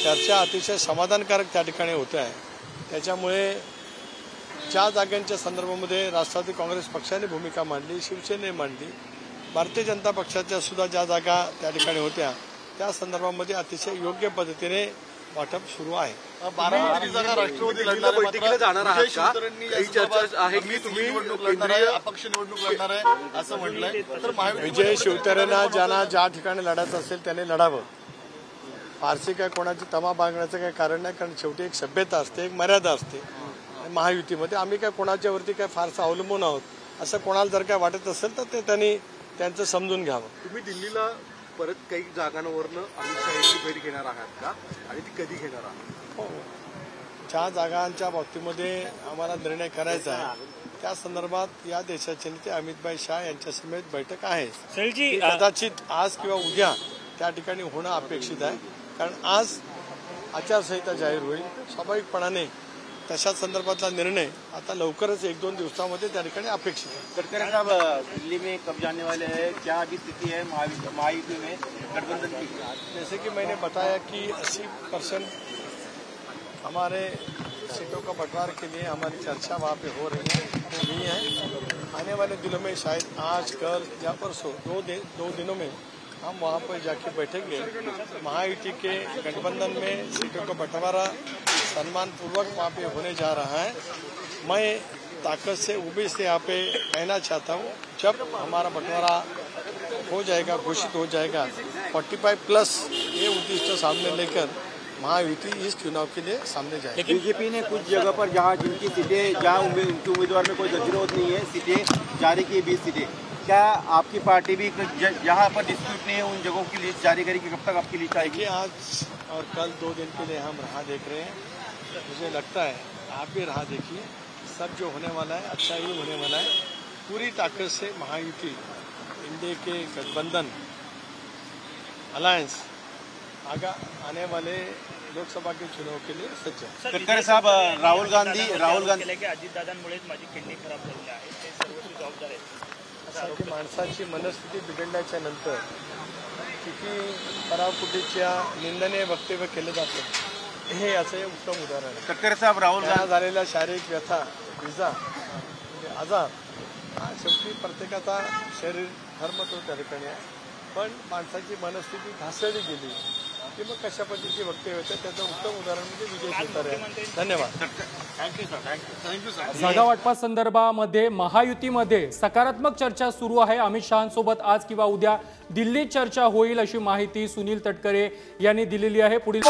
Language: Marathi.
चर्चा अतिशय समाधानकारक त्या ठिकाणी होत आहे। त्याच्यामुळे ज्या जागांच्या संदर्भामध्ये राष्ट्रवादी काँग्रेस पक्षाने भूमिका मांडली, शिवसेनेने मांडली, भारतीय जनता पक्षाच्या सुद्धा ज्या जागा त्या ठिकाणी होत्या त्या संदर्भामध्ये अतिशय योग्य पद्धतीने वाटप सुरू आहे। बारामती जागा राष्ट्रवादी लढणार बैठकीला जाणार आहात का? काही चर्चा आहे की तुम्ही केंद्रीय अपक्ष निवडणूक लढणार आहे असं म्हटलंय, तर विजय शिवतरेंना ज्यांना ज्या ठिकाणी लढायचं असेल त्याने लढावं। फारसी काय कोणाची तमा बांगण्याचं काही कारण नाही, कारण शेवटी एक सभ्यता असते, एक मर्यादा असते। महायुतीमध्ये आम्ही काय कोणाच्यावरती काय फारसं अवलंबून आहोत असं कोणाला जर काय वाटत असेल तर ते त्यांनी त्यांचं समजून घ्यावं। तुम्ही दिल्लीला परत काही जागांवरनं अमित शाह यांची भेट घेणार आहात का आणि ती कधी घेणार आहात? हो, ज्या जागांच्या बाबतीमध्ये आम्हाला निर्णय करायचा आहे त्या संदर्भात या देशाचे नेते अमित शाह यांच्या समेत बैठक आहे। कदाचित आज किंवा उद्या त्या ठिकाणी होणं अपेक्षित आहे, कारण आज आचारसंहिता जाहीर होईल। स्वाभाविकपणाने तशा संदर्भातला निर्णय आता लवकरच 1-2 दिवसामध्ये त्या ठिकाणी अपेक्षित है। गडकरी साहब दिल्ली में कब जाने वाले हैं, क्या अभी स्थिति है महायुति में गठबंधन की? जैसे कि मैंने बताया कि 80% हमारे सीटों का बंटवार के लिए हमारी चर्चा वहाँ पे हो रही है। आने वाले दिनों में शायद आज कल या परसों 2 दिनों में हम वहाँ पर जाके बैठेंगे। महायुति के गठबंधन में सीटों का बंटवारा सम्मानपूर्वक वहाँ पे होने जा रहा है। मैं ताकत से उम्मीद से यहाँ पे कहना चाहता हूँ, जब हमारा बंटवारा हो जाएगा, घोषित हो जाएगा, 45+ ये उद्दिष्ट सामने लेकर महायुति इस चुनाव के लिए सामने जाएगी। बीजेपी ने कुछ जगह पर जहाँ जिनकी सीटें जहाँ उनके उम्मीदवार में कोई गतिरोध नहीं है, सीटें जारी की 20 सीटें, क्या आपकी पार्टी भी जहाँ पर डिस्प्यूट नहीं है उन जगहों की लिस्ट जारी करेगी? कब तक आपकी लिस्ट आएगी? आज और कल 2 दिन के लिए हम राह देख रहे हैं। मुझे लगता है आप भी राह देखिए, सब जो होने वाला है अच्छा ही होने वाला है। पूरी ताकत से महायुति इंडिया के गठबंधन अलायंस आने वाले लोकसभा के चुनाव के लिए सज्ज है। गडकरी साहब राहुल गांधी अजितदादांमुळेच माझी किडनी खराब झालेली आहे, ते सर्वस्वी जबाबदार आहेत। की माणसाची मनस्थिती बिघडल्याच्या नंतर किती पराकुटीच्या निंदनीय वक्तव्य केले जाते हे याचं उत्तम उदाहरण आहे। गडकरी साहब राहुल गांधी झालेल्या शारीरिक व्यथा, इजा म्हणजे आजार हा शेवटी प्रत्येकाचा शरीर धर्मतो त्या ठिकाणी आहे, पण माणसाची मनस्थिती ढासळली गेली की मग कशा पद्धतीची वक्तव्य होते त्याचं उत्तम उदाहरण म्हणजे विजय शिवतारे आहे। धन्यवाद। Thank you sir. जागा वाटपासंदर्भामध्ये महायुतीमध्ये सकारात्मक चर्चा सुरू आहे। अमित शहांसोबत आज किंवा उद्या दिल्लीत चर्चा होईल अशी माहिती सुनील तटकरे यांनी दिलेली आहे। पुढील